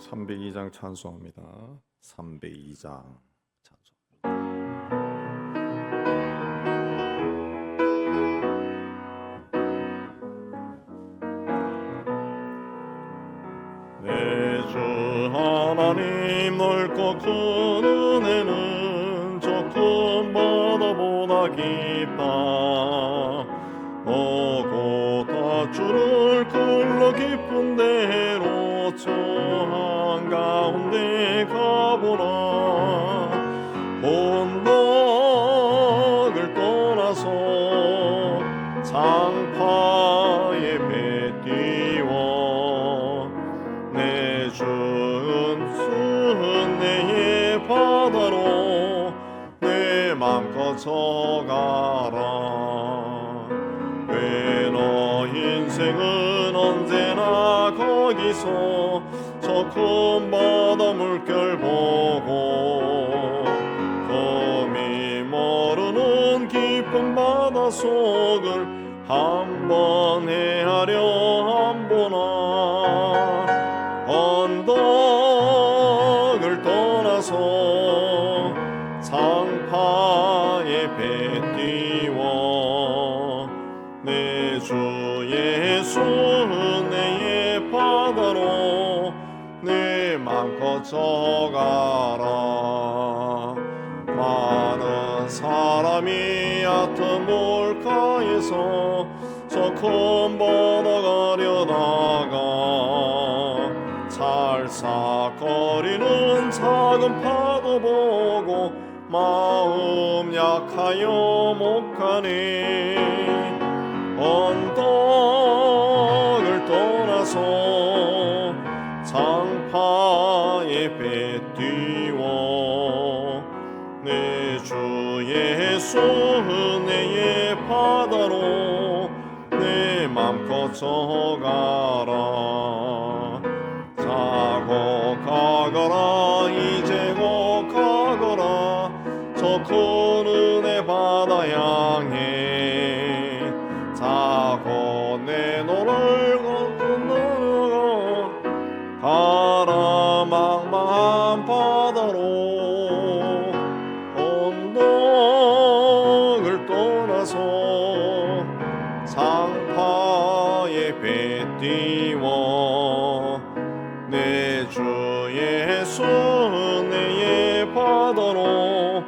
302장 찬송합니다. 302장 찬송. 내 주 하나님 넓고 큰 은혜는 저 큰 바다보다 깊다. 오고 다 주를 끌러 깊은 데로 저 한가운데 가보라. 본덕을 떠나서 장파에 배 띄워 내 순례의 바다로 내 맘껏 서가라. 왜 너 인생은 언제나 거기서 저 큰 바다 물결 보고 검이 모르는 깊은 바다 속을 한번 헤아려 한보나. 언덕을 떠나서 장파에 배 띄워 내 주 예수 은혜의 바다로 내 맘껏 서가라. 많은 사람이 얕은 물가에서 저 큰 바다 가려다가 찰싹거리는 작은 파도 보고 마음 약하여 못 가네. 언덕을 떠나서 장파에 배 띄워 내 주 예수 은혜의 바다로 내 맘껏 서가라. 자고 가거라 이제 곧 가거라 저 큰 은혜 바다 향해. 자고 내 너를 건너가 가라 망망한 바다로. 언덕을 떠나서 장파에 배 띄워 내 주 예수 은혜의 바다로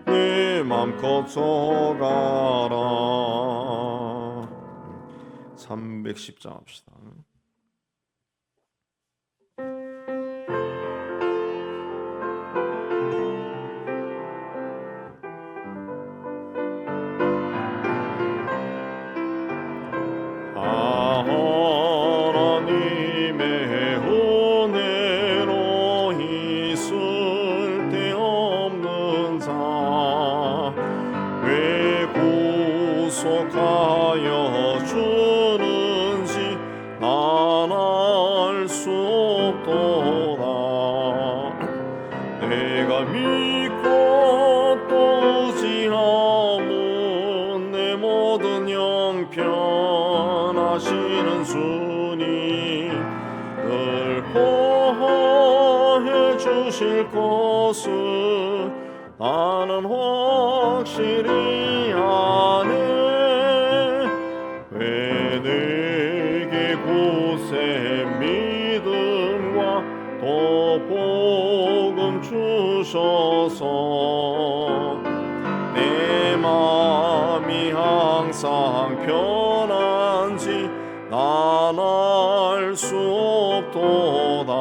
내 맘껏 서가라. 310장 합시다. 하나님의 은혜로 있을 데 없는 자 왜 구속하여 주는지 난 알 수 없도다. 내가 믿고 또 의지함은 내 모든 형편하시는 주님 늘 보호해 주실 것을 나는 확실히 아네. 왜 내게 굳세 믿음과 또 복음 주셔서 내 마음이 항상 편한지 난 알 수 없도다.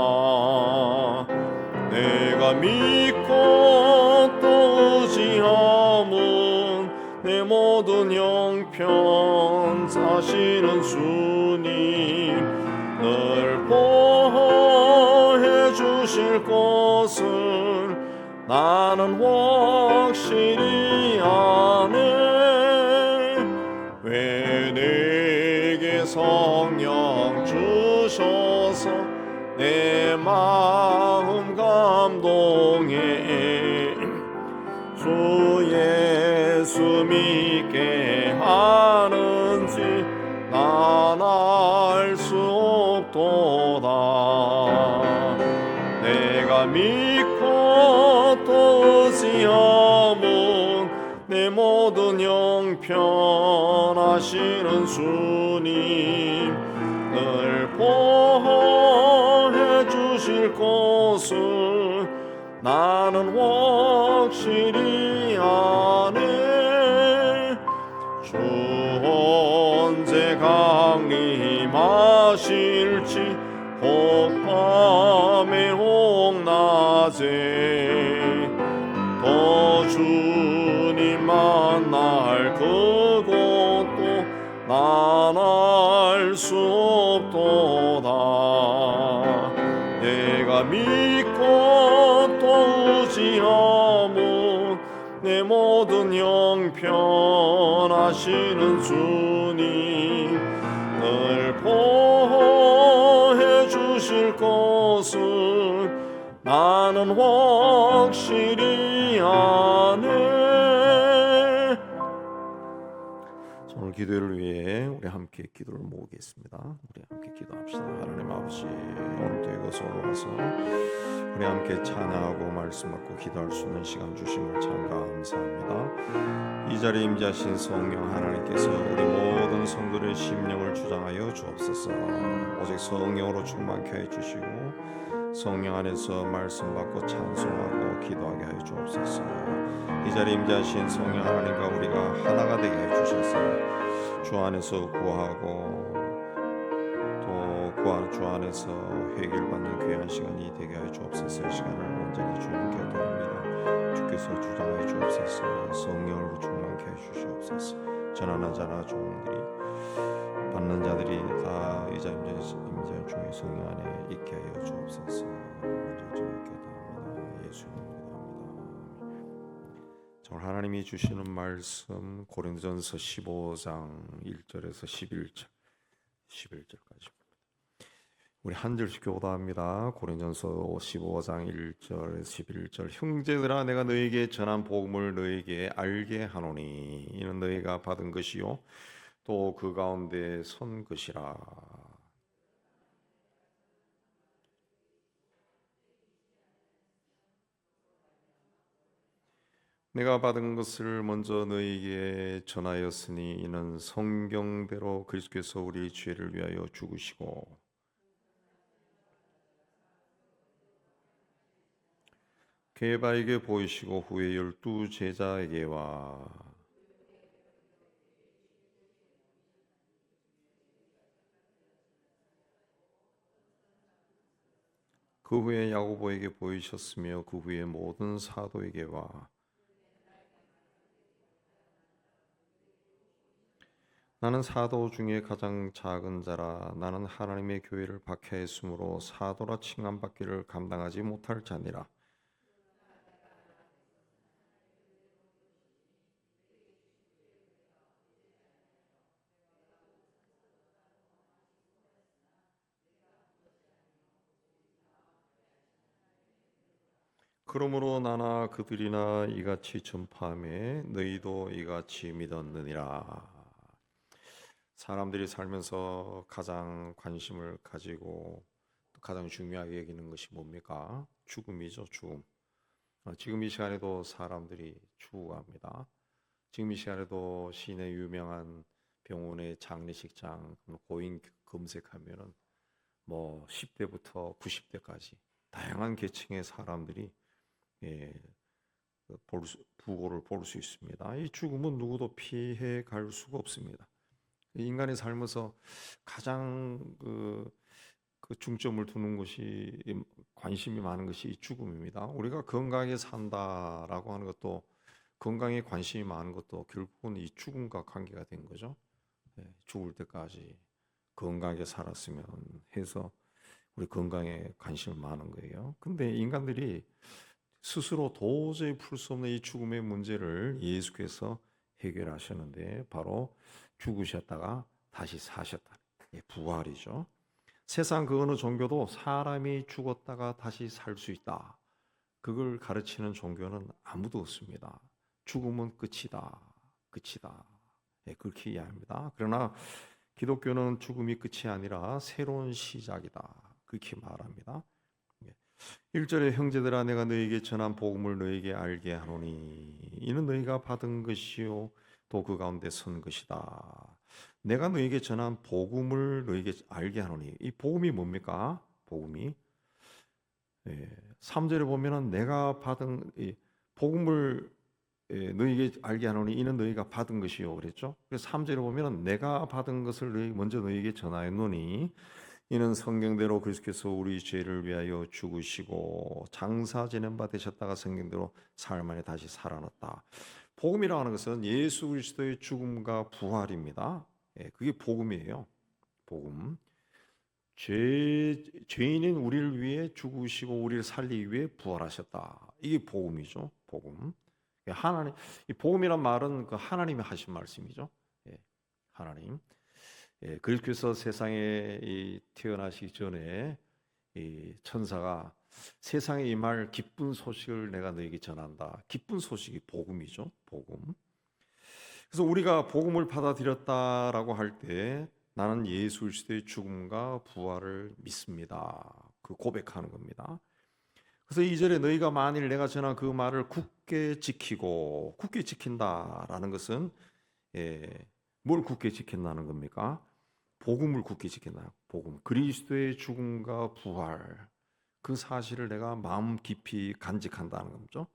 내가 믿고 또 의지함은 내 모든 형편 사시는 주님 늘 보호해 주실 것을 나는 확실히 아네. 왜 내게 성령 주셔서 내 마음 감동해 주 예수 믿게 하는지 난 알 수 없도다. 믿고 또 의지함은 내 모든 형편하시는 주님 늘 보호해 주실 것을 나는 확실히 아네. 주 언제 강림하실지 혹밤에 혹낮에 더 주님 만날 그것도 난 알 수 없도다. 내가 믿고 또 의지함은 내 모든 형편하시는 주님 늘 보호해 주실 것을 나는 확실히 아네. 오늘 기도를 위해 우리 함께 기도를 모으겠습니다. 우리 함께 기도합시다. 하나님 아버지, 오늘도 이곳에 올라와서 우리 함께 찬양하고 말씀 받고 기도할 수 있는 시간 주심을 참 감사합니다. 이 자리에 임재하신 성령 하나님께서 우리 모든 성도의 심령을 주장하여 주옵소서. 오직 성령으로 충만케 해주시고 성령 안에서 말씀 받고 찬송하고 기도하게 하여 주옵소서. 이 자리에 임재하신 성령 하나님과 우리가 하나가 되게 해 주셔서 주 안에서 구하고 또 구하는 주 안에서 해결받는 귀한 시간이 되게 하여 주옵소서. 이 시간을 온전히 주님께 드립니다. 주께서 주장하여 주옵소서. 성령으로 충만케 해 주시옵소서. 전하는 자나 종들이 받는 자들이 다 이 자 임재 중에 성령 안에 있게 하여 주옵소서. 먼저 주님께 드립니다. 예수님 기도합니다. 오늘 하나님이 주시는 말씀 고린도전서 15장 1절에서 11절까지 우리 한 절씩 교도합니다. 고린도전서 15장 1절에서 11절. 형제들아 내가 너에게 전한 복음을 너에게 알게 하노니 이는 너희가 받은 것이요 또 그 가운데 선 것이라. 내가 받은 것을 먼저 너희에게 전하였으니 이는 성경대로 그리스도께서 우리 죄를 위하여 죽으시고 게바에게 보이시고 후에 12 제자에게와 그 후에 야고보에게 보이셨으며 그 후에 모든 사도에게와 나는 사도 중에 가장 작은 자라. 나는 하나님의 교회를 박해했으므로 사도라 칭함받기를 감당하지 못할 자니라. 그러므로 나나 그들이나 이같이 전파하며 너희도 이같이 믿었느니라. 사람들이 살면서 가장 관심을 가지고 또 가장 중요하게 여기는 것이 뭡니까? 죽음이죠. 죽음. 지금 이 시간에도 사람들이 죽어갑니다. 지금 이 시간에도 시내 유명한 병원의 장례식장 고인 검색하면은 뭐 10대부터 90대까지 다양한 계층의 사람들이 부고를 볼 수 있습니다. 이 죽음은 누구도 피해 갈 수가 없습니다. 인간이 살면서 가장 그 중점을 두는 것이 관심이 많은 것이 이 죽음입니다. 우리가 건강하게 산다라고 하는 것도 건강에 관심이 많은 것도 결국은 이 죽음과 관계가 된 거죠. 죽을 때까지 건강하게 살았으면 해서 우리 건강에 관심이 많은 거예요. 근데 인간들이 스스로 도저히 풀 수 없는 이 죽음의 문제를 예수께서 해결하셨는데 바로 죽으셨다가 다시 사셨다. 부활이죠. 세상 그 어느 종교도 사람이 죽었다가 다시 살 수 있다. 그걸 가르치는 종교는 아무도 없습니다. 죽음은 끝이다. 끝이다. 그렇게 이해합니다. 그러나 기독교는 죽음이 끝이 아니라 새로운 시작이다. 그렇게 말합니다. 1절에 형제들아 내가 너희에게 전한 복음을 너희에게 알게 하노니 이는 너희가 받은 것이요 또 그 가운데 선 것이다. 내가 너희에게 전한 복음을 너희에게 알게 하노니 이 복음이 뭡니까? 복음이 3절에 보면은 내가 받은 이 복음을 너희에게 알게 하노니 이는 너희가 받은 것이요 그랬죠. 그래서 3절에 보면은 내가 받은 것을 먼저 너희에게 전하였노니 이는 성경대로 그리스도께서 우리 죄를 위하여 죽으시고 장사 지낸 바 되셨다가 성경대로 사흘 만에 다시 살아났다. 복음이라고 하는 것은 예수 그리스도의 죽음과 부활입니다. 그게 복음이에요. 복음. 죄인인 우리를 위해 죽으시고 우리를 살리기 위해 부활하셨다. 이게 복음이죠. 복음. 하나님, 이 복음이란 말은 그 하나님이 하신 말씀이죠. 하나님. 그리스도께서 세상에 태어나시기 전에 이 천사가 세상에 임할 기쁜 소식을 내가 너에게 전한다. 기쁜 소식이 복음이죠. 복음. 그래서 우리가 복음을 받아들였다라고 할 때 나는 예수 그리스도의 죽음과 부활을 믿습니다. 그 고백하는 겁니다. 그래서 2절에 너희가 만일 내가 전한 그 말을 굳게 지키고 굳게 지킨다라는 것은 뭘 굳게 지킨다는 겁니까? 복음을 굳게 지킨다. 복음. 그리스도의 죽음과 부활. 그 사실을 내가 마음 깊이 간직한다는 거죠.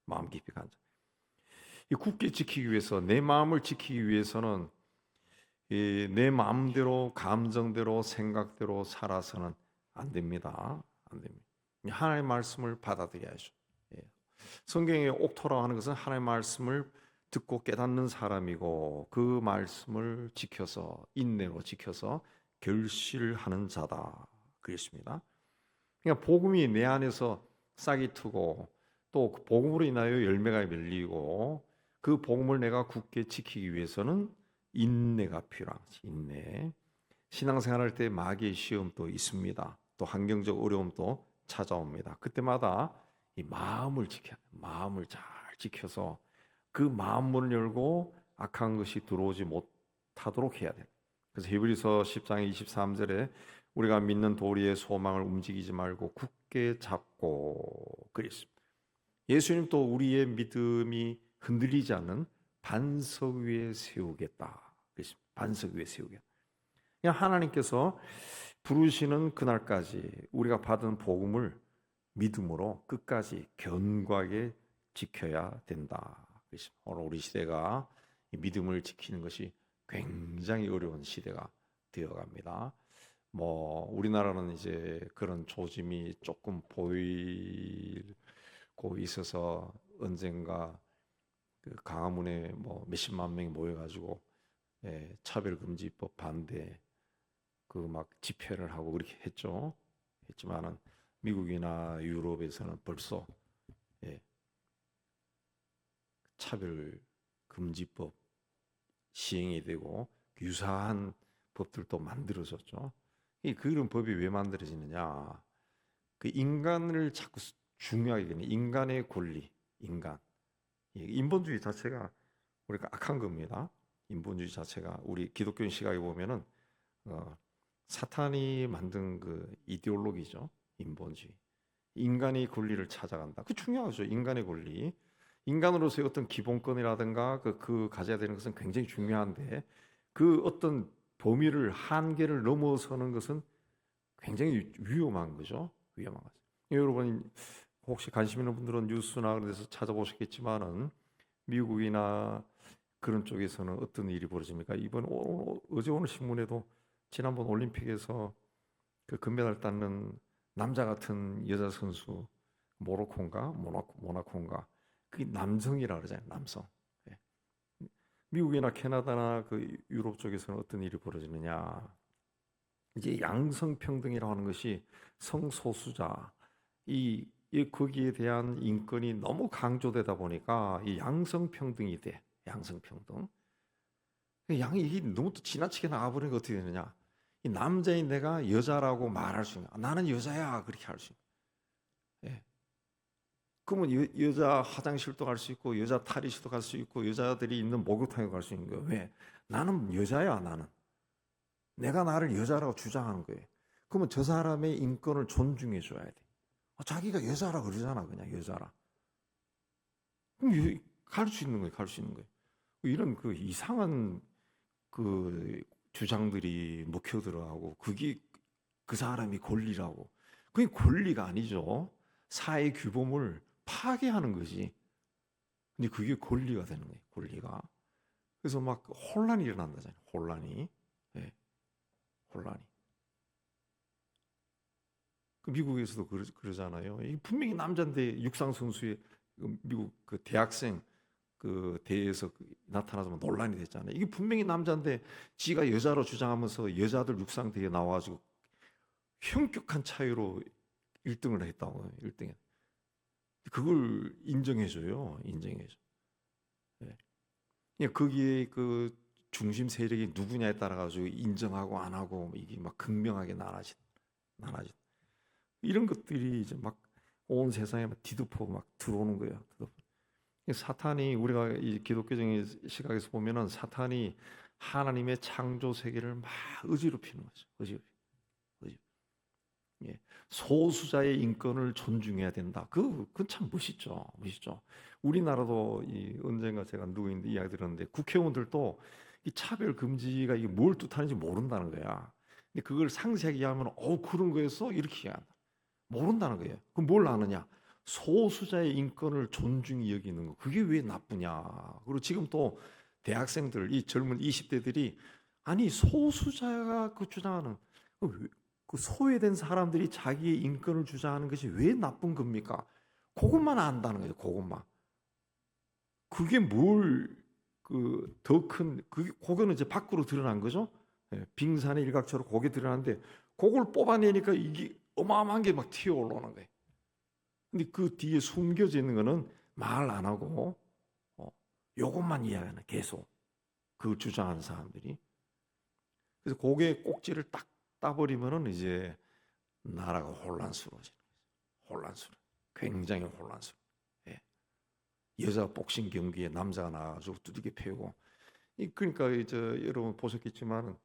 마음 깊이 간직. 이 굳게 지키기 위해서 내 마음을 지키기 위해서는 내 마음대로 감정대로 생각대로 살아서는 안 됩니다. 안 됩니다. 하나님의 말씀을 받아들여야죠. 성경의 옥토라고 하는 것은 하나님의 말씀을 듣고 깨닫는 사람이고 그 말씀을 지켜서 인내로 지켜서 결실하는 자다. 그랬습니다. 그러니까 복음이 내 안에서 싹이 트고 또 그 복음으로 인하여 열매가 열리고 그 복음을 내가 굳게 지키기 위해서는 인내가 필요하지. 인내. 신앙생활할 때 마귀의 시험도 있습니다. 또 환경적 어려움도 찾아옵니다. 그때마다 이 마음을 지켜야 돼. 마음을 잘 지켜서 그 마음 문을 열고 악한 것이 들어오지 못하도록 해야 돼. 그래서 히브리서 10장 23절에 우리가 믿는 도리의 소망을 움직이지 말고 굳게 잡고 그랬습니다. 예수님 또 우리의 믿음이 흔들리지 않는 반석 위에 세우겠다. 그랬습니다. 반석 위에 세우겠다. 그냥 하나님께서 부르시는 그날까지 우리가 받은 복음을 믿음으로 끝까지 견고하게 지켜야 된다. 오늘 우리 시대가 믿음을 지키는 것이 굉장히 어려운 시대가 되어갑니다. 우리나라는 이제 그런 조짐이 조금 보이고 있어서 언젠가 그 광화문에 몇십만 명이 모여가지고 차별금지법 반대 그 막 집회를 하고 그렇게 했지만은 미국이나 유럽에서는 벌써 차별금지법 시행이 되고 유사한 법들도 만들어졌죠. 그런 법이 왜 만들어지느냐? 그 인간을 자꾸 중요하게 여기는 인간의 권리, 인본주의 자체가 우리가 악한 겁니다. 인본주의 자체가 우리 기독교 시각에 보면은 사탄이 만든 그 이데올로기죠. 인본주의. 인간의 권리를 찾아간다. 그 중요하죠. 인간의 권리. 인간으로서의 어떤 기본권이라든가 그 가져야 되는 것은 굉장히 중요한데 그 어떤 범위를 한계를 넘어서는 것은 굉장히 위험한 거죠. 위험한 거죠. 여러분 혹시 관심 있는 분들은 뉴스나 그런 데서 찾아보셨겠지만은 미국이나 그런 쪽에서는 어떤 일이 벌어집니까? 어제 오늘 신문에도 지난번 올림픽에서 그 금메달 땄는 남자 같은 여자 선수 모나코인가 그게 남성이라 그러잖아요. 남성. 미국이나 캐나다나 그 유럽 쪽에서는 어떤 일이 벌어지느냐? 이제 양성평등이라고 하는 것이 성소수자 거기에 대한 인권이 너무 강조되다 보니까 이 양성평등이 돼. 양성평등. 이게 너무 또 지나치게 나와버리니까 어떻게 되느냐? 이 남자인 내가 여자라고 말할 수 있는. 나는 여자야 그렇게 할 수 있는. 그러면 여자 화장실도 갈 수 있고 여자 탈의실도 갈 수 있고 여자들이 있는 목욕탕에 갈 수 있는 거예요. 왜? 나는 여자야. 내가 나를 여자라고 주장하는 거예요. 그러면 저 사람의 인권을 존중해 줘야 돼. 자기가 여자라 그러잖아. 그냥 여자라. 그럼 갈 수 있는 거예요. 갈 수 있는 거예요. 이런 그 이상한 그 주장들이 먹혀들어가고 그게 그 사람이 권리라고. 그게 권리가 아니죠. 사회 규범을 파괴하는 거지. 근데 그게 권리가 되는 거예요. 권리가. 그래서 막 혼란이 일어난다잖아요. 혼란이. 네. 혼란이. 그 미국에서도 그러잖아요. 이 분명히 남자인데 육상 선수의 미국 그 대학생 그 대회에서 나타나서 논란이 됐잖아요. 이게 분명히 남자인데 지가 여자로 주장하면서 여자들 육상 대회 나와가지고 현격한 차이로 1등을 했다고. 1등에. 그걸 인정해줘요. 인정해줘. 네. 거기에 그 중심 세력이 누구냐에 따라 가지고 인정하고 안 하고 이게 막 극명하게 나눠진. 이런 것들이 이제 막 온 세상에 막 뒤덮어 막 들어오는 거예요. 사탄이 우리가 이 기독교적인 시각에서 보면은 사탄이 하나님의 창조 세계를 막 어지럽히는 거죠. 어지럽. 예. 소수자의 인권을 존중해야 된다. 그건 참 멋있죠. 멋있죠. 우리나라도 언젠가 제가 누구인데 이야기 들었는데 국회의원들도 이 차별 금지가 이게 뭘 뜻하는지 모른다는 거야. 근데 그걸 상세하게 이야기하면 그런 거였어? 이렇게 이야기한다. 모른다는 거예요. 그럼 뭘 아느냐? 소수자의 인권을 존중히 여기는 거. 그게 왜 나쁘냐? 그리고 지금 또 대학생들, 이 젊은 20대들이 아니 소수자가 그 주장하는 그 소외된 사람들이 자기의 인권을 주장하는 것이 왜 나쁜 겁니까? 그것만 안다는 거예요. 그것만. 그게 뭘 그 더 큰 그거는 이제 밖으로 드러난 거죠. 빙산의 일각처럼 그게 드러나는데 그걸 뽑아내니까 이게 어마어마한 게 막 튀어 올라오는 거예요. 근데 그 뒤에 숨겨져 있는 거는 말 안 하고 요것만 이야기하는 계속 그 주장하는 사람들이. 그래서 고개 꼭지를 딱 따버리면은 이제 나라가 혼란스러워지는 거죠. 혼란스러워. 굉장히 혼란스러워. 예. 여자 복싱 경기에 남자가 나와가지고 두들겨 패고. 그러니까 이제 여러분 보셨겠지만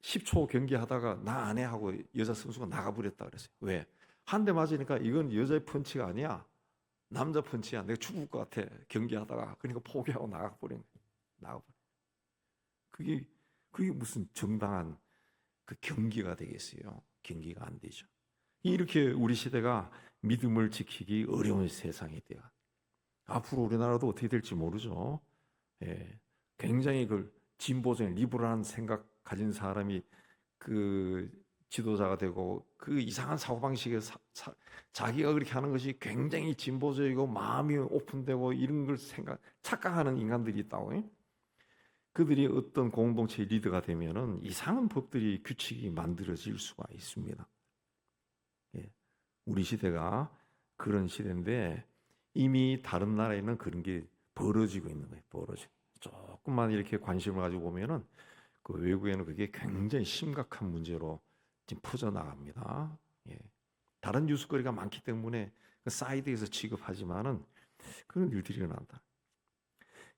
10초 경기하다가 나 안 해 하고 여자 선수가 나가버렸다 그랬어요. 왜? 한 대 맞으니까 이건 여자의 펀치가 아니야. 남자 펀치야. 내가 죽을 것 같아. 경기하다가. 그러니까 포기하고 나가버린 거예요. 나가버려. 그게 무슨 정당한 그 경기가 되겠어요. 경기가 안 되죠. 이렇게 우리 시대가 믿음을 지키기 어려운 세상이 돼요. 앞으로 우리나라도 어떻게 될지 모르죠. 예. 굉장히 그 진보적인 리버럴한 생각 가진 사람이 그 지도자가 되고 그 이상한 사고방식에 자기가 그렇게 하는 것이 굉장히 진보적이고 마음이 오픈되고 이런 걸 착각하는 인간들이 있다고. 그들이 어떤 공동체 리더가 되면은 이상한 법들이 규칙이 만들어질 수가 있습니다. 예. 우리 시대가 그런 시대인데 이미 다른 나라에는 그런 게 벌어지고 있는 거예요. 조금만 이렇게 관심을 가지고 보면은 그 외국에는 그게 굉장히 심각한 문제로 지금 퍼져나갑니다. 예. 다른 뉴스거리가 많기 때문에 그 사이드에서 취급하지만은 그런 일들이 일어난다.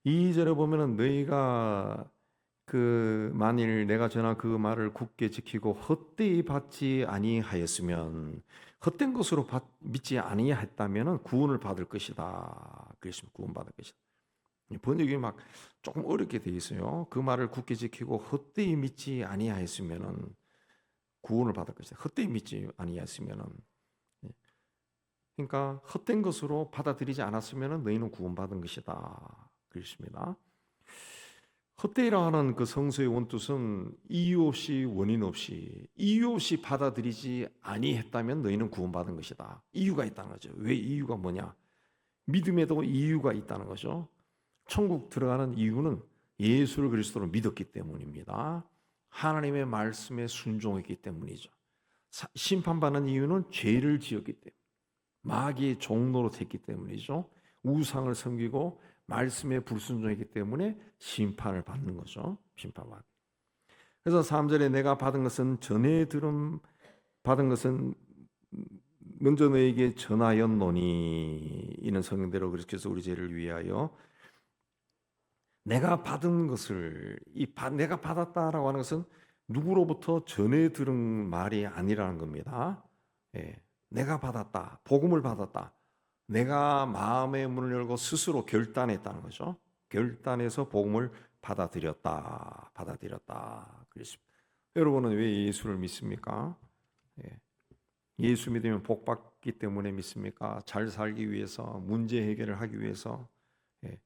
2절에 보면은 너희가 그 만일 내가 전한 그 말을 굳게 지키고 헛되이 받지 아니하였으면 헛된 것으로 믿지 아니했다면은 구원을 받을 것이다. 그랬으면 구원받을 것이다. 번역이 막 조금 어렵게 돼 있어요. 그 말을 굳게 지키고 헛되이 믿지 아니하였으면은 구원을 받을 것이다. 헛되이 믿지 아니하였으면은, 그러니까 헛된 것으로 받아들이지 않았으면은 너희는 구원받은 것이다. 그렇습니다. 헛되이라 하는 그 성서의 원뜻은 이유 없이 원인 없이 이유 없이 받아들이지 아니했다면 너희는 구원받은 것이다. 이유가 있다는 거죠. 왜 이유가 뭐냐? 믿음에도 이유가 있다는 거죠. 천국 들어가는 이유는 예수를 그리스도로 믿었기 때문입니다. 하나님의 말씀에 순종했기 때문이죠. 심판받는 이유는 죄를 지었기 때문에 마귀의 종로로 됐기 때문이죠. 우상을 섬기고 말씀에 불순종했기 때문에 심판을 받는 거죠. 심판받는. 그래서 3절에 내가 받은 것은 전에 받은 것은 먼저 너에게 전하였노니 이는 성경대로 그래서 우리 죄를 위하여 내가 받은 것을 내가 받았다라고 하는 것은 누구로부터 전해 들은 말이 아니라는 겁니다. 예. 내가 받았다. 복음을 받았다. 내가 마음의 문을 열고 스스로 결단했다는 거죠. 결단해서 복음을 받아들였다. 그랬습니다. 여러분은 왜 예수를 믿습니까? 예. 예수 믿으면 복 받기 때문에 믿습니까? 잘 살기 위해서, 문제 해결을 하기 위해서, 예.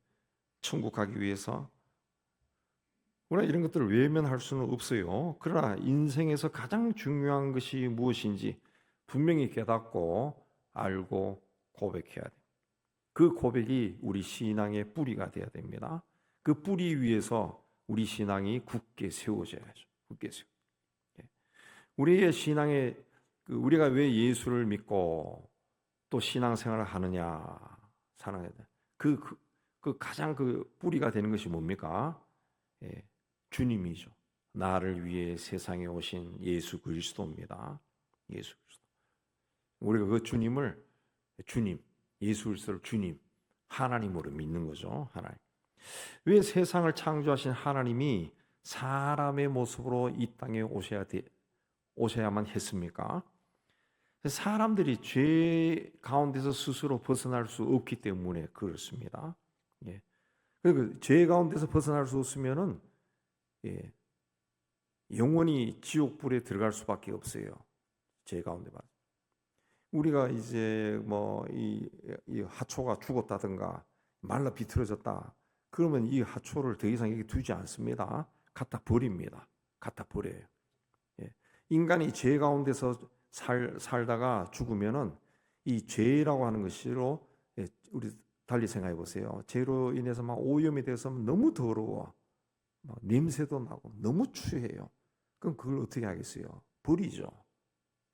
천국 가기 위해서. 우리가 이런 것들을 외면할 수는 없어요. 그러나 인생에서 가장 중요한 것이 무엇인지 분명히 깨닫고 알고 고백해야 돼요. 그 고백이 우리 신앙의 뿌리가 되어야 됩니다. 그 뿌리 위에서 우리 신앙이 굳게 세워져야죠. 굳게 세워. 우리의 신앙에 우리가 왜 예수를 믿고 또 신앙생활을 하느냐, 사랑해야 돼. 그 가장 그 뿌리가 되는 것이 뭡니까? 예, 주님이죠. 나를 위해 세상에 오신 예수 그리스도입니다. 예수 그리스도. 우리가 그 주님을 주님, 예수 그리스도를 주님, 하나님으로 믿는 거죠. 하나님. 왜 세상을 창조하신 하나님이 사람의 모습으로 이 땅에 오셔야만 했습니까? 사람들이 죄 가운데서 스스로 벗어날 수 없기 때문에 그렇습니다. 예. 그리고 죄 가운데서 벗어날 수 없으면은 예, 영원히 지옥불에 들어갈 수밖에 없어요. 죄 가운데만. 우리가 이제 뭐 이 하초가 죽었다든가 말라 비틀어졌다. 그러면 이 하초를 더 이상 여기 두지 않습니다. 갖다 버립니다. 갖다 버려요. 예. 인간이 죄 가운데서 살다가 죽으면은 이 죄라고 하는 것으로 예, 우리 달리 생각해 보세요. 죄로 인해서 막 오염이 돼서 너무 더러워, 막 냄새도 나고 너무 추해요. 그럼 그걸 어떻게 하겠어요? 버리죠.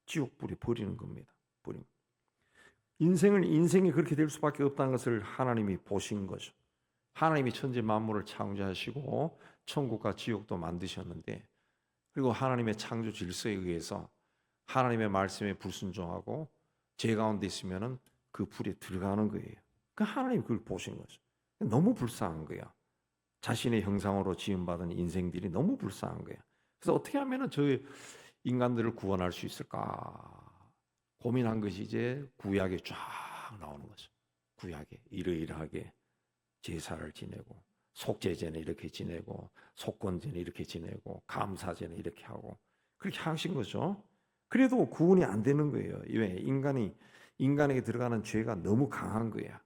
지옥불이 버리는 겁니다. 버립니다. 인생이 그렇게 될 수밖에 없다는 것을 하나님이 보신 거죠. 하나님이 천지 만물을 창조하시고 천국과 지옥도 만드셨는데, 그리고 하나님의 창조 질서에 의해서 하나님의 말씀에 불순종하고 죄 가운데 있으면은 그 불에 들어가는 거예요. 그 하나님이 그걸 보신 거죠. 너무 불쌍한 거야. 자신의 형상으로 지음받은 인생들이 너무 불쌍한 거야. 그래서 어떻게 하면은 저 인간들을 구원할 수 있을까 고민한 것이 이제 구약에 쫙 나오는 거죠. 구약에 이러이러하게 제사를 지내고 속죄제는 이렇게 지내고 속건제는 이렇게 지내고 감사제는 이렇게 하고 그렇게 하신 거죠. 그래도 구원이 안 되는 거예요. 왜? 인간에게 들어가는 죄가 너무 강한 거야.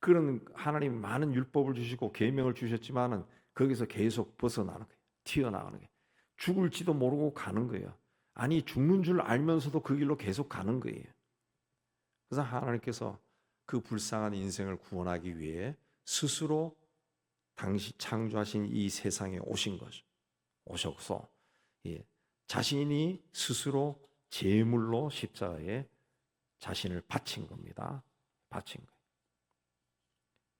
그런 하나님이 많은 율법을 주시고 계명을 주셨지만은 거기서 계속 벗어나는 거예요. 튀어나가는 거예요. 죽을지도 모르고 가는 거예요. 아니 죽는 줄 알면서도 그 길로 계속 가는 거예요. 그래서 하나님께서 그 불쌍한 인생을 구원하기 위해 스스로 당시 창조하신 이 세상에 오신 거죠. 오셔서 예, 자신이 스스로 제물로 십자가에 자신을 바친 겁니다. 바친 거예요.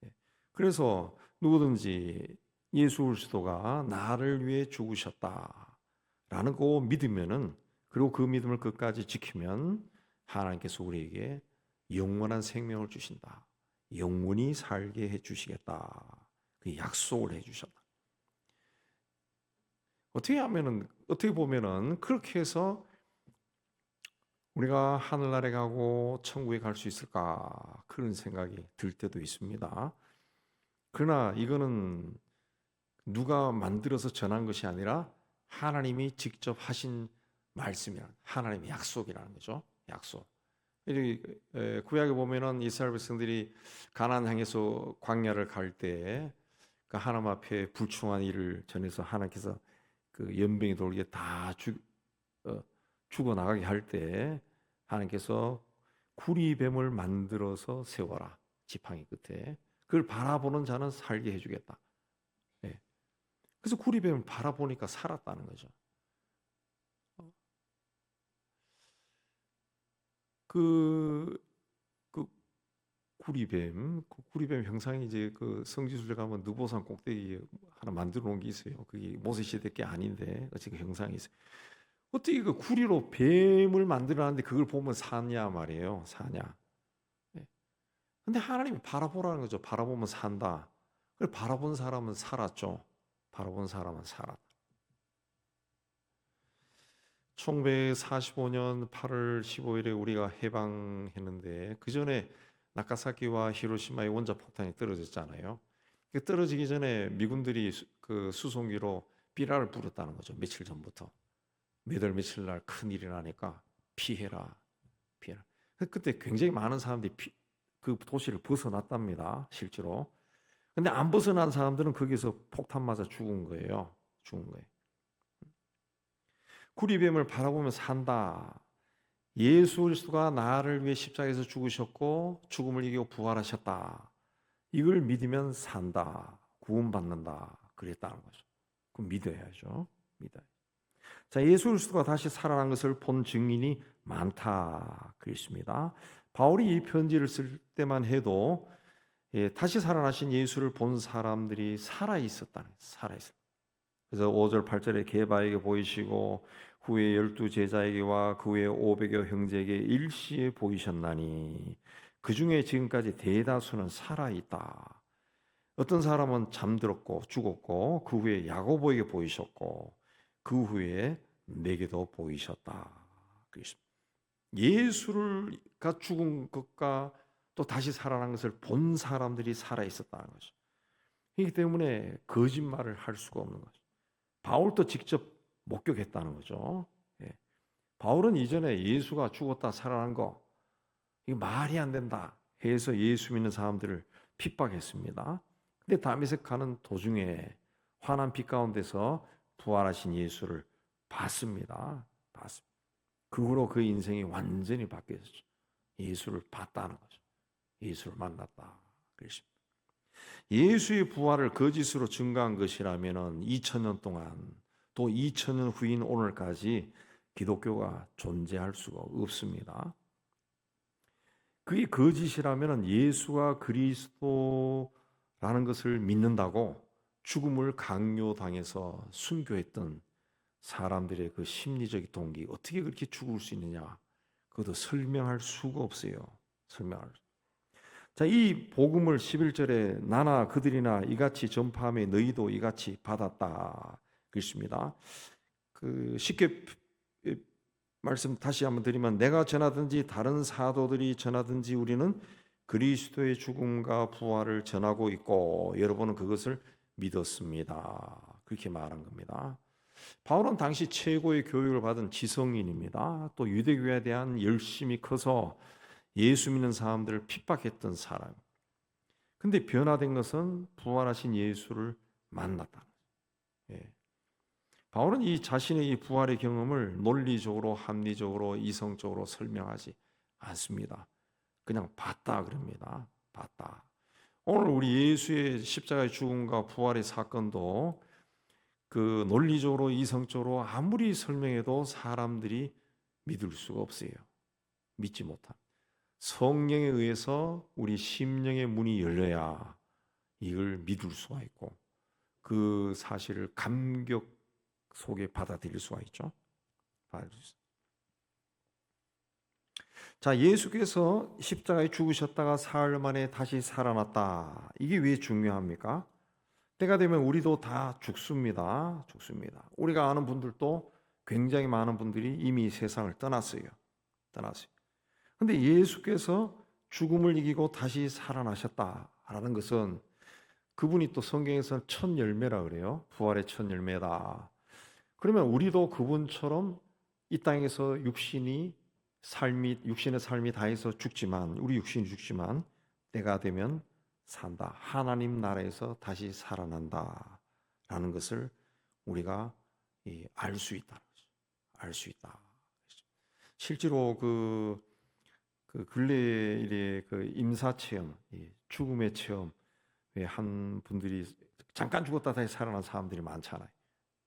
예, 그래서 누구든지 예수 그리스도가 나를 위해 죽으셨다라는 거 믿으면은, 그리고 그 믿음을 끝까지 지키면 하나님께서 우리에게 영원한 생명을 주신다. 영원히 살게 해주시겠다. 그 약속을 해주셨다. 어떻게 보면은 그렇게 해서 우리가 하늘나라에 가고 천국에 갈 수 있을까 그런 생각이 들 때도 있습니다. 그러나 이거는 누가 만들어서 전한 것이 아니라 하나님이 직접 하신 말씀이라는, 하나님의 약속이라는 거죠. 약속. 구약에 보면은 이스라엘 백성들이 가나안 향해서 광야를 갈 때 그 하나님 앞에 불충한 일을 전해서 하나님께서 그 연병이 돌게 다 죽어 나가게 할 때 하나님께서 구리뱀을 만들어서 세워라, 지팡이 끝에. 그걸 바라보는 자는 살게 해주겠다. 네. 그래서 구리뱀을 바라보니까 살았다는 거죠. 그 구리뱀 형상이 이제 그 성지순례 가면 느보산 꼭대기에 하나 만들어 놓은 게 있어요. 그게 모세 시대 게 아닌데 어쨌든 그 형상이 있어요. 어떻게 그 구리로 뱀을 만들어놨는데 그걸 보면 사냐 말이에요. 사냐. 네. 근데 하나님이 바라보라는 거죠. 바라보면 산다. 그걸 바라본 사람은 살았죠. 바라본 사람은 살았다. 1945년 8월 15일에 우리가 해방했는데 그 전에 나가사키와 히로시마의 원자폭탄이 떨어졌잖아요. 그 떨어지기 전에 미군들이 그 수송기로 삐라를 불었다는 거죠. 며칠 전부터. 몇 월 며칠 날 큰일이 나니까 피해라, 피해라. 그때 굉장히 많은 사람들이 그 도시를 벗어났답니다. 실제로. 근데 안 벗어난 사람들은 거기서 폭탄 맞아 죽은 거예요. 죽은 거예요. 구리뱀을 바라보며 산다. 예수 그리스도가 나를 위해 십자가에서 죽으셨고 죽음을 이기고 부활하셨다. 이걸 믿으면 산다. 구원받는다. 그랬다는 거죠. 그럼 믿어야죠. 믿어요. 자, 예수 그리스도가 다시 살아난 것을 본 증인이 많다. 그랬습니다. 바울이 이 편지를 쓸 때만 해도 다시 살아나신 예수를 본 사람들이 살아 있었다는 거예요. 살아 있었다. 그래서 5절 8절에 게바에게 보이시고 후에 12 제자에게와 그 후에 500여 형제에게 일시에 보이셨나니 그 중에 지금까지 대다수는 살아있다. 어떤 사람은 잠들었고 죽었고 그 후에 야고보에게 보이셨고 그 후에 내게도 보이셨다. 예수가 죽은 것과 또 다시 살아난 것을 본 사람들이 살아있었다는 거죠. 그렇기 때문에 거짓말을 할 수가 없는 거죠. 바울도 직접 목격했다는 거죠. 예. 바울은 이전에 예수가 죽었다 살아난 거 이거 말이 안 된다 해서 예수 믿는 사람들을 핍박했습니다. 근데 다메섹 가는 도중에 환한 빛 가운데서 부활하신 예수를 봤습니다. 그 후로 그 인생이 완전히 바뀌었죠. 예수를 봤다는 거죠. 예수를 만났다. 그렇습니다. 예수의 부활을 거짓으로 증거한 것이라면 2000년 동안 또 2000년 후인 오늘까지 기독교가 존재할 수가 없습니다. 그게 거짓이라면 예수가 그리스도라는 것을 믿는다고 죽음을 강요당해서 순교했던 사람들의 그 심리적 동기 어떻게 그렇게 죽을 수 있느냐 그것도 설명할 수가 없어요. 설명할 수. 자, 이 복음을 11절에 나나 그들이나 이같이 전파함에 너희도 이같이 받았다 그랬습니다. 그 쉽게 말씀 다시 한번 드리면 내가 전하든지 다른 사도들이 전하든지 우리는 그리스도의 죽음과 부활을 전하고 있고 여러분은 그것을 믿었습니다. 그렇게 말한 겁니다. 바울은 당시 최고의 교육을 받은 지성인입니다. 또 유대교에 대한 열심이 커서 예수 믿는 사람들을 핍박했던 사람. 근데 변화된 것은 부활하신 예수를 만났다. 예. 바울은 이 자신의 이 부활의 경험을 논리적으로, 합리적으로, 이성적으로 설명하지 않습니다. 그냥 봤다 그럽니다. 봤다. 오늘 우리 예수의 십자가의 죽음과 부활의 사건도 그 논리적으로, 이성적으로 아무리 설명해도 사람들이 믿을 수가 없어요. 믿지 못합니다. 성령에 의해서 우리 심령의 문이 열려야 이걸 믿을 수가 있고 그 사실을 감격 속에 받아들일 수가 있죠. 자, 예수께서 십자가에 죽으셨다가 사흘 만에 다시 살아났다. 이게 왜 중요합니까? 때가 되면 우리도 다 죽습니다. 죽습니다. 우리가 아는 분들도 굉장히 많은 분들이 이미 세상을 떠났어요. 그런데 예수께서 죽음을 이기고 다시 살아나셨다라는 것은 그분이 또 성경에서는 첫 열매라 그래요. 부활의 첫 열매다. 그러면 우리도 그분처럼 이 땅에서 육신의 삶이 다해서 죽지만 우리 육신이 죽지만 때가 되면 산다. 하나님 나라에서 다시 살아난다라는 것을 우리가 알 수 있다. 알 수 있다. 실제로 그 근래의 그 임사 체험, 죽음의 체험 한 분들이 잠깐 죽었다 다시 살아난 사람들이 많잖아요.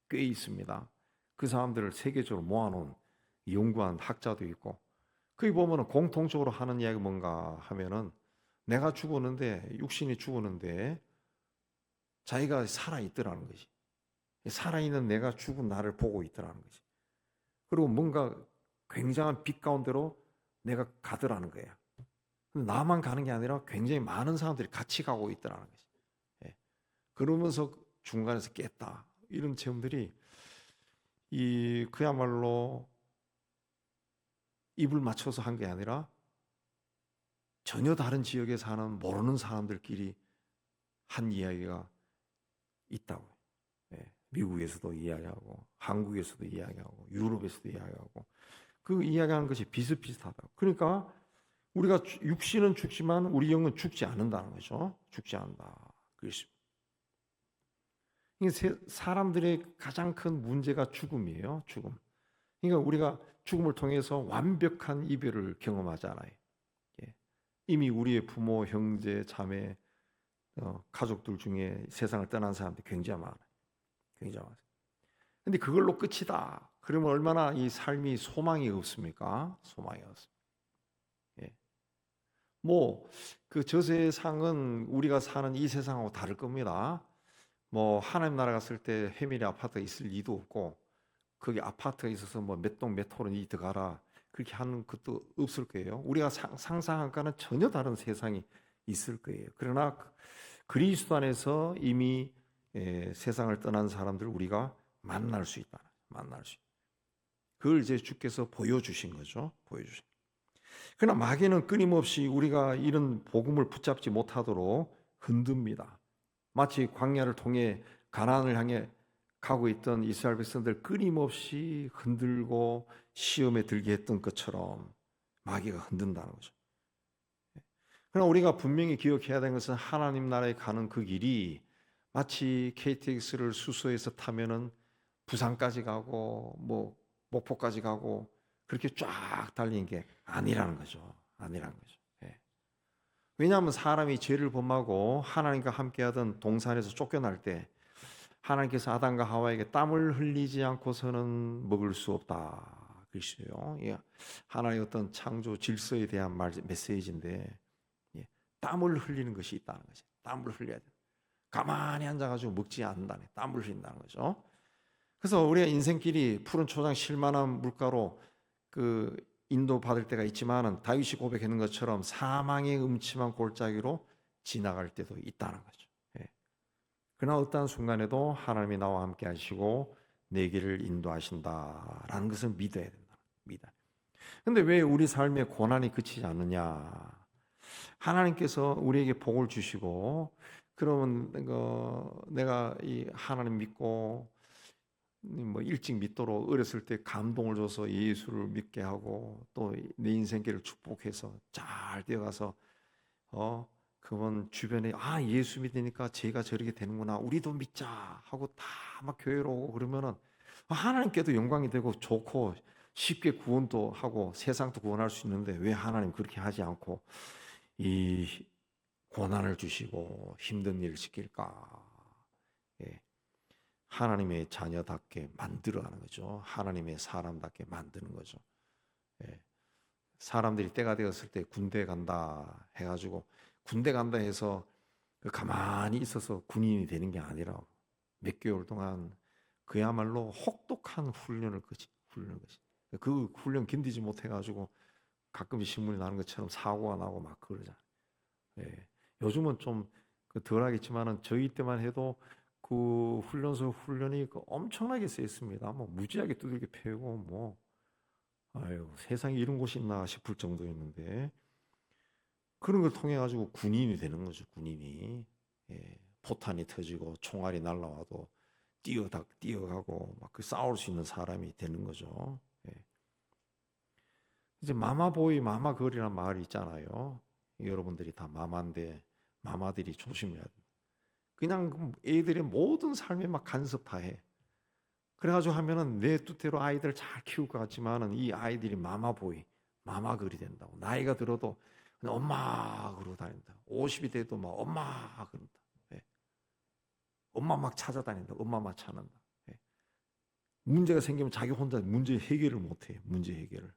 꽤 있습니다. 그 사람들을 세계적으로 모아놓은 연구한 학자도 있고 거기 보면은 공통적으로 하는 이야기가 뭔가 하면은 내가 죽었는데 육신이 죽었는데 자기가 살아있더라는 것이 살아있는 내가 죽은 나를 보고 있더라는 것이 그리고 뭔가 굉장한 빛 가운데로 내가 가더라는 거야. 나만 가는 게 아니라 굉장히 많은 사람들이 같이 가고 있더라는 것이 그러면서 중간에서 깼다 이런 체험들이 그야말로 입을 맞춰서 한 게 아니라 전혀 다른 지역에 사는 모르는 사람들끼리 한 이야기가 있다고. 예, 미국에서도 이야기하고 한국에서도 이야기하고 유럽에서도 이야기하고 그 이야기하는 것이 비슷비슷하다고. 그러니까 우리가 육신은 죽지만 우리 영은 죽지 않는다는 거죠. 죽지 않는다. 그렇습니다. 사람들의 가장 큰 문제가 죽음이에요. 죽음. 그러니까 우리가 죽음을 통해서 완벽한 이별을 경험하잖아요. 예. 이미 우리의 부모, 형제, 자매, 가족들 중에 세상을 떠난 사람들이 굉장히 많아요. 굉장히 많아요. 근데 그걸로 끝이다. 그러면 얼마나 이 삶이 소망이 없습니까? 소망이 없습니다. 예. 그 저 세상은 우리가 사는 이 세상하고 다를 겁니다. 하나님 나라 갔을 때 해밀히 아파트가 있을 리도 없고 거기 아파트가 있어서 몇 동 몇 호로 니 들어가라 그렇게 하는 것도 없을 거예요. 우리가 상상한 것과는 전혀 다른 세상이 있을 거예요. 그러나 그리스도 안에서 이미 세상을 떠난 사람들 우리가 만날 수 있다. 만날 수 있다. 그걸 이제 주께서 보여주신 거죠. 보여주신. 그러나 마귀는 끊임없이 우리가 이런 복음을 붙잡지 못하도록 흔듭니다. 마치 광야를 통해 가나안을 향해 가고 있던 이스라엘 백성들 끊임없이 흔들고 시험에 들게 했던 것처럼 마귀가 흔든다는 거죠. 그러나 우리가 분명히 기억해야 되는 것은 하나님 나라에 가는 그 길이 마치 KTX를 수소에서 타면은 부산까지 가고 목포까지 가고 그렇게 쫙 달리는 게 아니라는 거죠. 아니라는 거죠. 예. 왜냐하면 사람이 죄를 범하고 하나님과 함께하던 동산에서 쫓겨날 때 하나님께서 아담과 하와에게 땀을 흘리지 않고서는 먹을 수 없다. 글쎄요. 예. 하나의 어떤 창조 질서에 대한 메시지인데 땀을 흘리는 것이 있다는 거죠. 땀을 흘려야 돼. 가만히 앉아가지고 먹지 않는다네. 땀을 흘린다는 거죠. 그래서 우리가 인생길이 푸른 초장 실만한 물가로 인도받을 때가 있지만은 다윗이 고백하는 것처럼 사망의 음침한 골짜기로 지나갈 때도 있다는 거죠. 예. 그러나 어떠한 순간에도 하나님이 나와 함께 하시고 내 길을 인도하신다라는 것을 믿어야 된다. 믿어. 근데 왜 우리 삶의 고난이 그치지 않느냐? 하나님께서 우리에게 복을 주시고 그러면 내가 이 하나님 믿고 일찍 믿도록 어렸을 때 감동을 줘서 예수를 믿게 하고 또 내 인생길을 축복해서 잘 되어가서 그분 주변에 예수 믿으니까 제가 저렇게 되는구나 우리도 믿자 하고 다 막 교회로 오고 그러면은 하나님께도 영광이 되고 좋고 쉽게 구원도 하고 세상도 구원할 수 있는데 왜 하나님 그렇게 하지 않고 이 고난을 주시고 힘든 일을 시킬까? 예. 하나님의 자녀답게 만들어가는 거죠. 하나님의 사람답게 만드는 거죠. 예. 사람들이 때가 되었을 때 군대 간다 해가지고 군대 간다 해서 가만히 있어서 군인이 되는 게 아니라 몇 개월 동안 그야말로 혹독한 훈련을 거지. 그 훈련 견디지 못해가지고 가끔 신문이 나는 것처럼 사고가 나고 막 그러잖아요. 예. 요즘은 좀 덜하겠지만은 저희 때만 해도 그 훈련소 훈련이 엄청나게 세습니다. 무지하게 두들겨 패고 세상에 이런 곳이 있나 싶을 정도였는데 그런 걸 통해 가지고 군인이 되는 거죠. 군인이 포탄이 터지고 총알이 날라와도 뛰어가고 막 싸울 수 있는 사람이 되는 거죠. 이제 마마보이 마마걸이라는 말이 있잖아요. 여러분들이 다 마마인데 마마들이 조심해야 돼. 그냥 애들의 모든 삶에 막 간섭 다 해. 그래가지고 하면은 내 뜻대로 아이들 잘 키울 것 같지만은 이 아이들이 마마보이, 마마걸이 된다고. 나이가 들어도 그냥 엄마 그러고 다닌다. 50이 돼도 막 엄마 그런다. 엄마 막 찾아다닌다. 엄마 막 찾는다. 문제가 생기면 자기 혼자 문제 해결을 못해. 문제 해결을.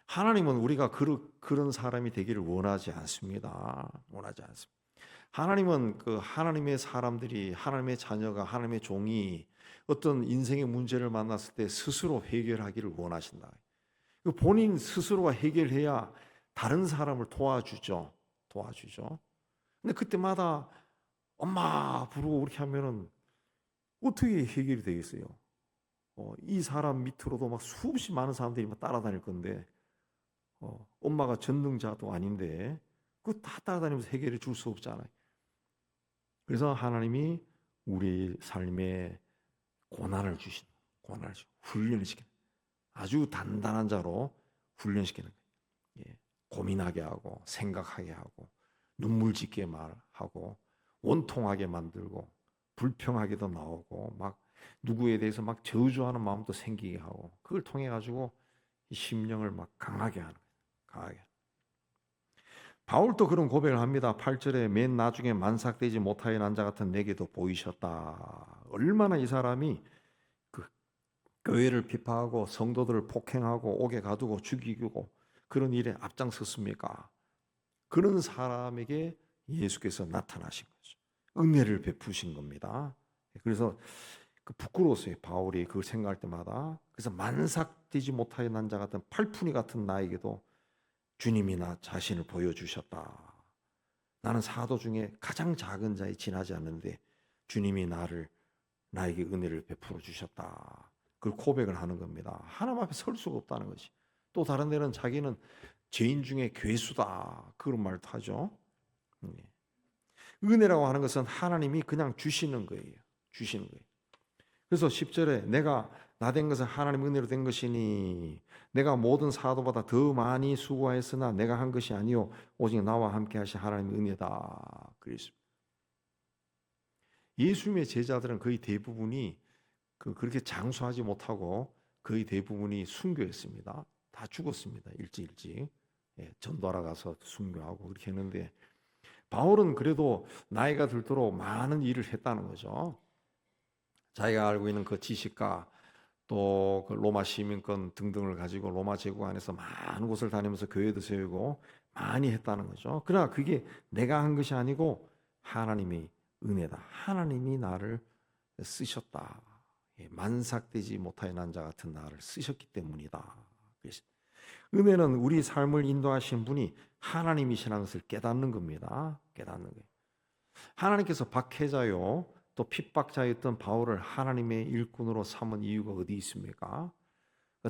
하나님은 우리가 그런 사람이 되기를 원하지 않습니다. 원하지 않습니다. 하나님은 하나님의 사람들이 하나님의 자녀가 하나님의 종이 어떤 인생의 문제를 만났을 때 스스로 해결하기를 원하신다. 본인 스스로가 해결해야 다른 사람을 도와주죠. 근데 그때마다 엄마 부르고 그렇게 하면은 어떻게 해결이 되겠어요? 이 사람 밑으로도 막 수없이 많은 사람들이 막 따라다닐 건데 엄마가 전능자도 아닌데 그거 다 따라다니면서 해결해 줄 수 없잖아요. 그래서 하나님이 우리 삶에 고난을 주신, 훈련을 시키는, 아주 단단한 자로 훈련시키는 거예요. 예, 고민하게 하고 생각하게 하고 눈물 짓게 말하고 원통하게 만들고 불평하게도 나오고 막 누구에 대해서 막 저주하는 마음도 생기게 하고 그걸 통해 가지고 심령을 막 강하게 하는 거예요. 강하게. 바울도 그런 고백을 합니다. 8절에 맨 나중에 만삭되지 못하여 난 자 같은 내게도 보이셨다. 얼마나 이 사람이 그 교회를 비판하고 성도들을 폭행하고 옥에 가두고 죽이고 그런 일에 앞장섰습니까? 그런 사람에게 예수께서 나타나신 거죠. 은혜를 베푸신 겁니다. 그래서 부끄러웠어요. 바울이 그걸 생각할 때마다. 그래서 만삭되지 못하여 난 자 같은 팔푼이 같은 나에게도 주님이 나 자신을 보여주셨다. 나는 사도 중에 가장 작은 자에 지나지 않는데 주님이 나에게 은혜를 베풀어 주셨다. 그걸 고백을 하는 겁니다. 하나님 앞에 설 수가 없다는 것이. 또 다른 데는 자기는 죄인 중에 괴수다. 그런 말도 하죠. 은혜라고 하는 것은 하나님이 그냥 주시는 거예요. 주시는 거예요. 그래서 10절에 내가 나 된 것은 하나님 은혜로 된 것이니 내가 모든 사도보다 더 많이 수고하였으나 내가 한 것이 아니요 오직 나와 함께 하신 하나님의 은혜다. 그랬습니다. 예수님의 제자들은 거의 대부분이 그렇게 장수하지 못하고 거의 대부분이 순교했습니다. 다 죽었습니다. 일찍. 전도하러 가서 순교하고 그렇게 했는데 바울은 그래도 나이가 들도록 많은 일을 했다는 거죠. 자기가 알고 있는 그 지식과 또 그 로마 시민권 등등을 가지고 로마 제국 안에서 많은 곳을 다니면서 교회도 세우고 많이 했다는 거죠. 그러나 그게 내가 한 것이 아니고 하나님의 은혜다. 하나님이 나를 쓰셨다. 만삭되지 못하여 난 자 같은 나를 쓰셨기 때문이다. 은혜는 우리 삶을 인도하신 분이 하나님이시라는 것을 깨닫는 겁니다. 깨닫는 거예요. 하나님께서 박해자요 또 핍박자였던 바울을 하나님의 일꾼으로 삼은 이유가 어디 있습니까?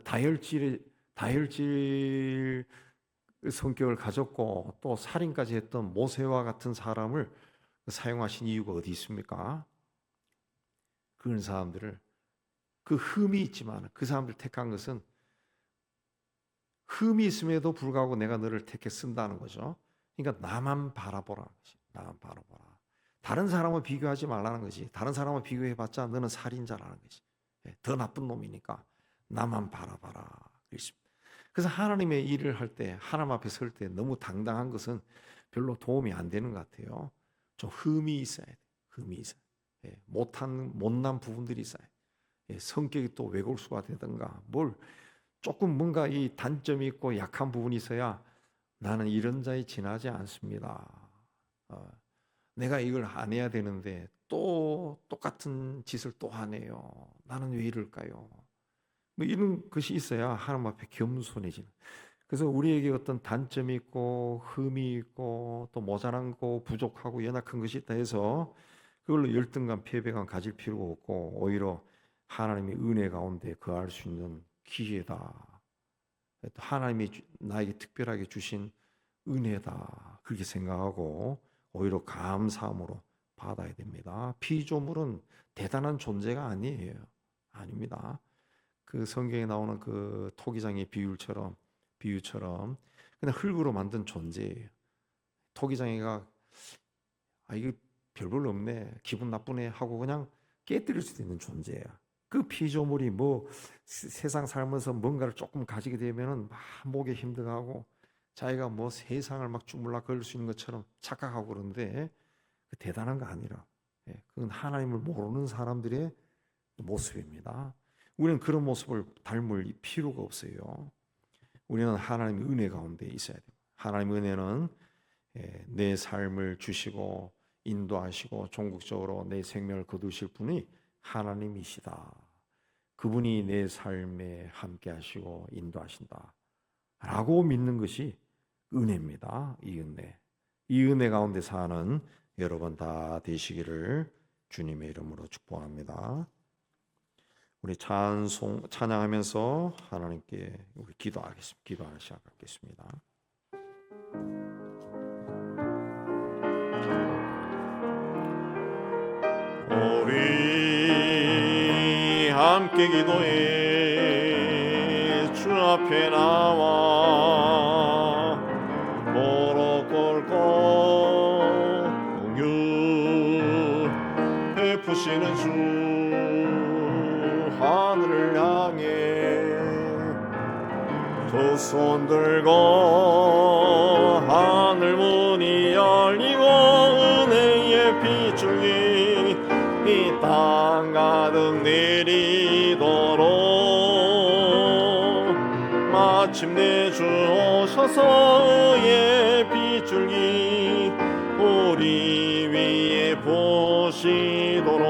다혈질 성격을 가졌고 또 살인까지 했던 모세와 같은 사람을 사용하신 이유가 어디 있습니까? 그런 사람들을 그 흠이 있지만 그 사람들 택한 것은 흠이 있음에도 불구하고 내가 너를 택해 쓴다는 거죠. 그러니까 나만 바라보라는 것이. 나만 바라보라. 다른 사람을 비교하지 말라는 거지. 다른 사람을 비교해봤자 너는 살인자라는 거지. 더 나쁜 놈이니까 나만 바라봐라. 그래서 하나님의 일을 할 때, 하나님 앞에 설 때 너무 당당한 것은 별로 도움이 안 되는 것 같아요. 좀 흠이 있어야 돼. 흠이 있어야 돼. 못난 부분들이 있어야 돼. 성격이 또 왜골수가 되든가 조금 뭔가 이 단점이 있고 약한 부분이 있어야 나는 이런 자에 지나지 않습니다. 내가 이걸 안 해야 되는데 또 똑같은 짓을 또 하네요. 나는 왜 이럴까요? 뭐 이런 것이 있어야 하나님 앞에 겸손해지는. 그래서 우리에게 어떤 단점이 있고 흠이 있고 또 모자란 거 부족하고 연약한 것이 있다 해서 그걸로 열등감, 패배감 가질 필요가 없고 오히려 하나님의 은혜 가운데 거할 수 있는 기회다. 하나님이 나에게 특별하게 주신 은혜다. 그렇게 생각하고 오히려 감사함으로 받아야 됩니다. 피조물은 대단한 존재가 아니에요. 아닙니다. 그 성경에 나오는 그 토기장의 비유처럼 그냥 흙으로 만든 존재예요. 토기장이가 이게 별볼 없네, 기분 나쁘네 하고 그냥 깨뜨릴 수도 있는 존재야. 그 피조물이 세상 살면서 뭔가를 조금 가지게 되면은 막 목에 힘들어하고 자기가 세상을 막 주물락 걸을 수 있는 것처럼 착각하고 그러는데 대단한 거 아니라 그건 하나님을 모르는 사람들의 모습입니다. 우리는 그런 모습을 닮을 필요가 없어요. 우리는 하나님의 은혜 가운데 있어야 돼요. 하나님의 은혜는 내 삶을 주시고 인도하시고 종국적으로 내 생명을 거두실 분이 하나님이시다. 그분이 내 삶에 함께 하시고 인도하신다 라고 믿는 것이 은혜입니다. 이 은혜 가운데 사는 여러분 다 되시기를 주님의 이름으로 축복합니다. 우리 찬양하면서 하나님께 우리 기도하겠습니다. 기도하기 시작하겠습니다. 우리 함께 기도해 주 앞에 나와 무릎 꿇고 공유 베푸시는 주 하늘을 향해 두 손 들고 하늘 문이 열리고 은혜의 빗줄기 이 땅 가득 내리도록 마침내 주 오셔서 의의 빗줄기 우리 위에 보시도록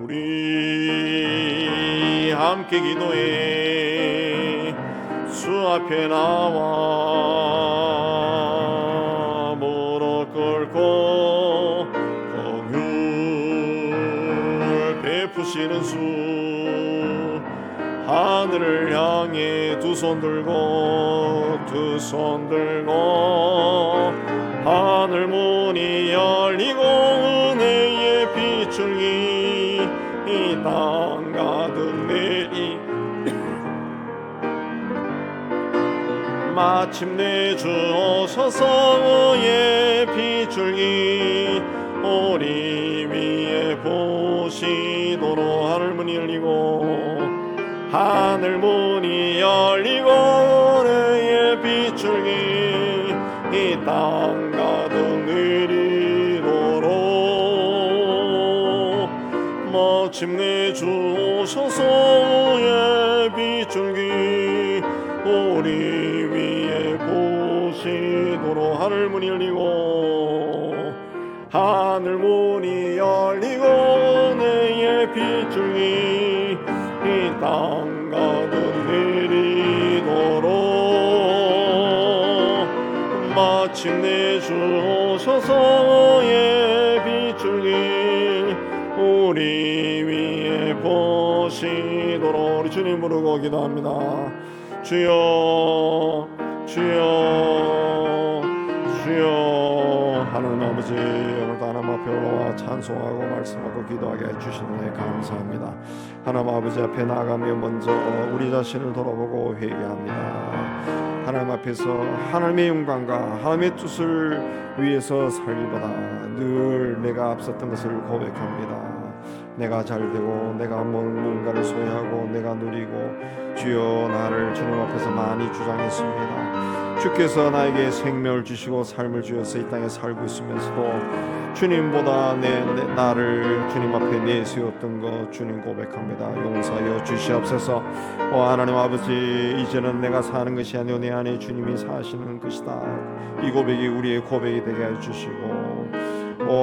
우리 함께 기도해 주 앞에 나와 무릎 꿇고 공유를 베푸시는 주 하늘을 향해 두 손 들고 하늘 문이 열리고 은혜의 빗줄기 이 땅 가득 내리 마침내 주 오셔서 의의 빗줄기 우리 위에 보시도록 하늘 문이 열리고 은혜의 빗줄기 이 땅 가득 내리도록 마침내 주 오셔서 의의 빗줄기 우리 위에 보시도록 하늘 문이 열리고 은혜의 빗줄기 이 땅 가득 내리도록 마침내 주 오셔서 의의 빗줄기 우리 위에 보시도록 우리 주님 부르고 기도합니다. 주여 주여 주여 하나님 아버지 오늘도 하나님 앞에 올라와 찬송하고 말씀하고 기도하게 해주시는 데 감사합니다. 하나님 아버지 앞에 나아가며 먼저 우리 자신을 돌아보고 회개합니다. 하나님 앞에서 하나님의 영광과 하나님의 뜻을 위해서 살기보다 늘 내가 앞섰던 것을 고백합니다. 내가 잘되고 내가 뭔가를 소유하고 내가 누리고 주여 나를 주님 앞에서 많이 주장했습니다. 주께서 나에게 생명을 주시고 삶을 주셔서 이 땅에 살고 있으면서도 주님보다 나를 주님 앞에 내세웠던 것 주님 고백합니다. 용서하여 주시옵소서. 하나님 아버지 이제는 내가 사는 것이 아니오 내 안에 주님이 사시는 것이다. 이 고백이 우리의 고백이 되게 해주시고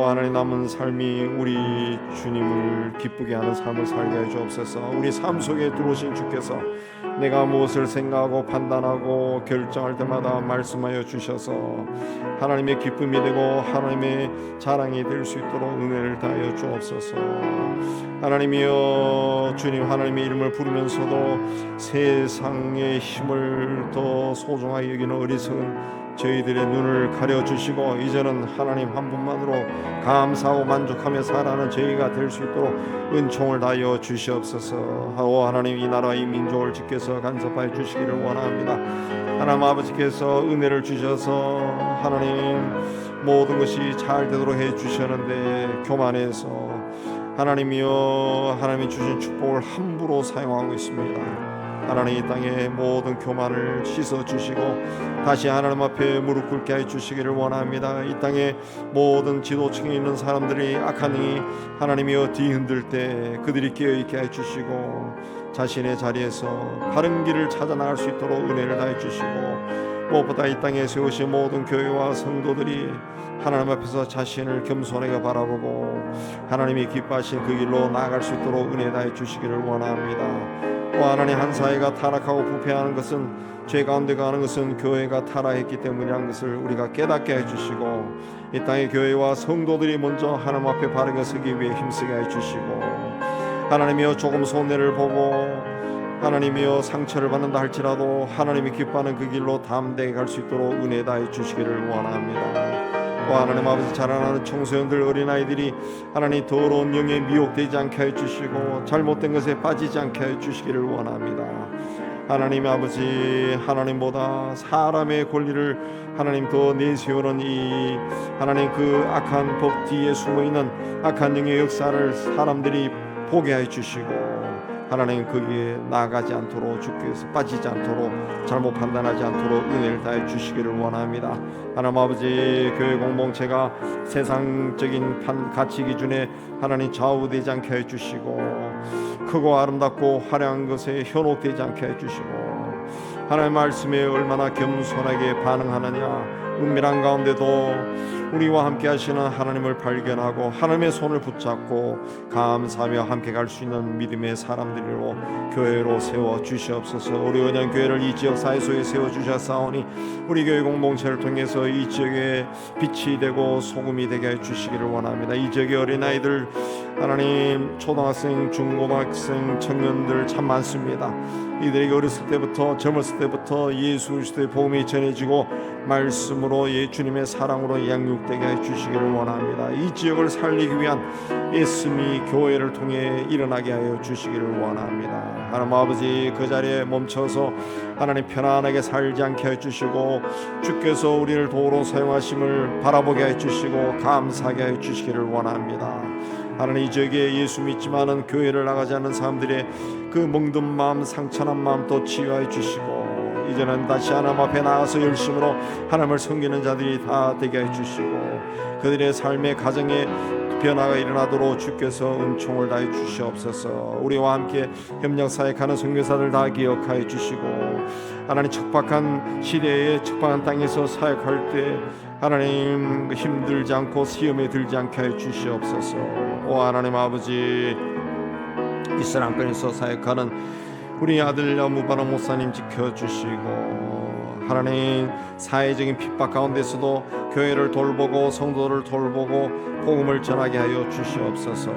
하나님 남은 삶이 우리 주님을 기쁘게 하는 삶을 살게 해 주옵소서. 우리 삶 속에 들어오신 주께서 내가 무엇을 생각하고 판단하고 결정할 때마다 말씀하여 주셔서 하나님의 기쁨이 되고 하나님의 자랑이 될 수 있도록 은혜를 다하여 주옵소서. 하나님이여 주님 하나님의 이름을 부르면서도 세상의 힘을 더 소중하게 여기는 어리석은 저희들의 눈을 가려주시고 이제는 하나님 한 분만으로 감사하고 만족하며 살아가는 저희가 될 수 있도록 은총을 다하여 주시옵소서. 하나님 이 나라 이 민족을 지켜서 간섭하여 주시기를 원합니다. 하나님 아버지께서 은혜를 주셔서 하나님 모든 것이 잘 되도록 해주셨는데 교만해서 하나님이여 하나님이 주신 축복을 함부로 사용하고 있습니다. 하나님 이 땅의 모든 교만을 씻어주시고 다시 하나님 앞에 무릎 꿇게 해주시기를 원합니다. 이 땅의 모든 지도층에 있는 사람들이 악한 영이 하나님이여 뒤흔들 때 그들이 깨어있게 해주시고 자신의 자리에서 바른 길을 찾아 나갈 수 있도록 은혜를 다해주시고 무엇보다 이 땅에 세우신 모든 교회와 성도들이 하나님 앞에서 자신을 겸손하게 바라보고 하나님이 기뻐하신 그 길로 나아갈 수 있도록 은혜 다해 주시기를 원합니다. 하나님 한 사회가 타락하고 부패하는 것은 죄 가운데 가는 것은 교회가 타락했기 때문이라는 것을 우리가 깨닫게 해주시고 이 땅의 교회와 성도들이 먼저 하나님 앞에 바르게 서기 위해 힘쓰게 해주시고 하나님이여 조금 손해를 보고 하나님이여 상처를 받는다 할지라도 하나님이 기뻐하는 그 길로 담대히 갈 수 있도록 은혜 다해 주시기를 원합니다. 또 하나님 아버지, 자라나는 청소년들, 어린아이들이 하나님 더러운 영에 미혹되지 않게 해주시고 잘못된 것에 빠지지 않게 해주시기를 원합니다. 하나님 아버지, 하나님보다 사람의 권리를 하나님 더 내세우는 이 하나님 그 악한 법 뒤에 숨어있는 악한 영의 역사를 사람들이 보게 해주시고 하나님 거기에 나아가지 않도록, 주께서 빠지지 않도록, 잘못 판단하지 않도록 은혜를 다해 주시기를 원합니다. 하나님 아버지, 교회 공동체가 세상적인 가치 기준에 하나님 좌우되지 않게 해주시고 크고 아름답고 화려한 것에 현혹되지 않게 해주시고 하나님의 말씀에 얼마나 겸손하게 반응하느냐, 은밀한 가운데도 우리와 함께 하시는 하나님을 발견하고 하나님의 손을 붙잡고 감사하며 함께 갈 수 있는 믿음의 사람들로 교회로 세워 주시옵소서. 우리 은연교회를 이 지역 사회소에 세워 주셨사오니 우리 교회 공동체를 통해서 이 지역에 빛이 되고 소금이 되게 해 주시기를 원합니다. 이 지역의 어린아이들 하나님 초등학생, 중고등학생, 청년들 참 많습니다. 이들에게 어렸을 때부터, 젊었을 때부터 예수 그리스도의 복음이 전해지고 말씀으로 주님의 사랑으로 양육되게 해주시기를 원합니다. 이 지역을 살리기 위한 예수님이 교회를 통해 일어나게 하여 주시기를 원합니다. 하나님 아버지, 그 자리에 멈춰서 하나님 편안하게 살지 않게 해주시고 주께서 우리를 도로 사용하심을 바라보게 해주시고 감사하게 해주시기를 원합니다. 하나님, 이 지역에 예수 믿지만은 교회를 나가지 않는 사람들의 그 멍든 마음, 상처난 마음 또 치유해 주시고 이제는 다시 하나님 앞에 나가서 열심으로 하나님을 섬기는 자들이 다 되게 해주시고 그들의 삶의 가정에 변화가 일어나도록 주께서 은총을 다해 주시옵소서. 우리와 함께 협력 사역하는 선교사들 다 기억하여 주시고 하나님, 척박한 시대에 척박한 땅에서 사역할 때 하나님 힘들지 않고 시험에 들지 않게 해 주시옵소서. 오 하나님 아버지, 이스라엘권에서 사역하는 우리 아들 무바라 목사님 지켜주시고 하나님, 사회적인 핍박 가운데서도 교회를 돌보고 성도를 돌보고 복음을 전하게 하여 주시옵소서.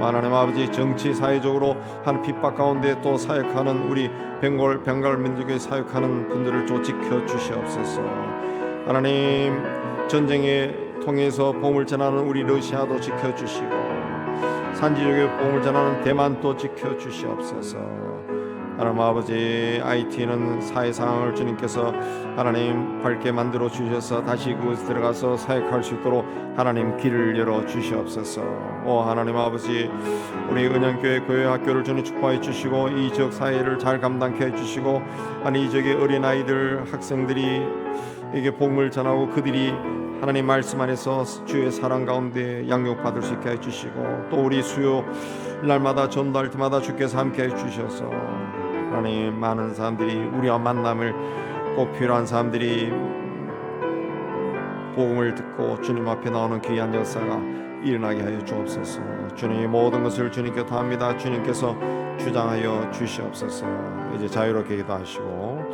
하나님 아버지, 정치 사회적으로 한 핍박 가운데 또 사역하는 우리 벵갈 민족에 사역하는 분들을 또 지켜주시옵소서. 하나님, 전쟁에 통해서 복음을 전하는 우리 러시아도 지켜주시고 산지족의 복음을 전하는 대만도 지켜주시옵소서. 하나님 아버지, IT는 사회 상황을 주님께서 하나님 밝게 만들어 주셔서 다시 그곳에 들어가서 사역할 수 있도록 하나님 길을 열어 주시옵소서. 오 하나님 아버지, 우리 은연교회 교회 학교를 주님 축복해 주시고 이 지역 사회를 잘 감당케 해 주시고 아니 이 지역의 어린아이들, 학생들이 이게 복음을 전하고 그들이 하나님 말씀 안에서 주의 사랑 가운데 양육받을 수 있게 해주시고 또 우리 수요 날마다 전도할 때마다 주께서 함께 해주셔서 하나님, 많은 사람들이 우리와 만남을 꼭 필요한 사람들이 복음을 듣고 주님 앞에 나오는 귀한 역사가 일어나게 하여 주옵소서. 주님이 모든 것을 주님께 다합니다. 주님께서 주장하여 주시옵소서. 이제 자유롭게 기도하시고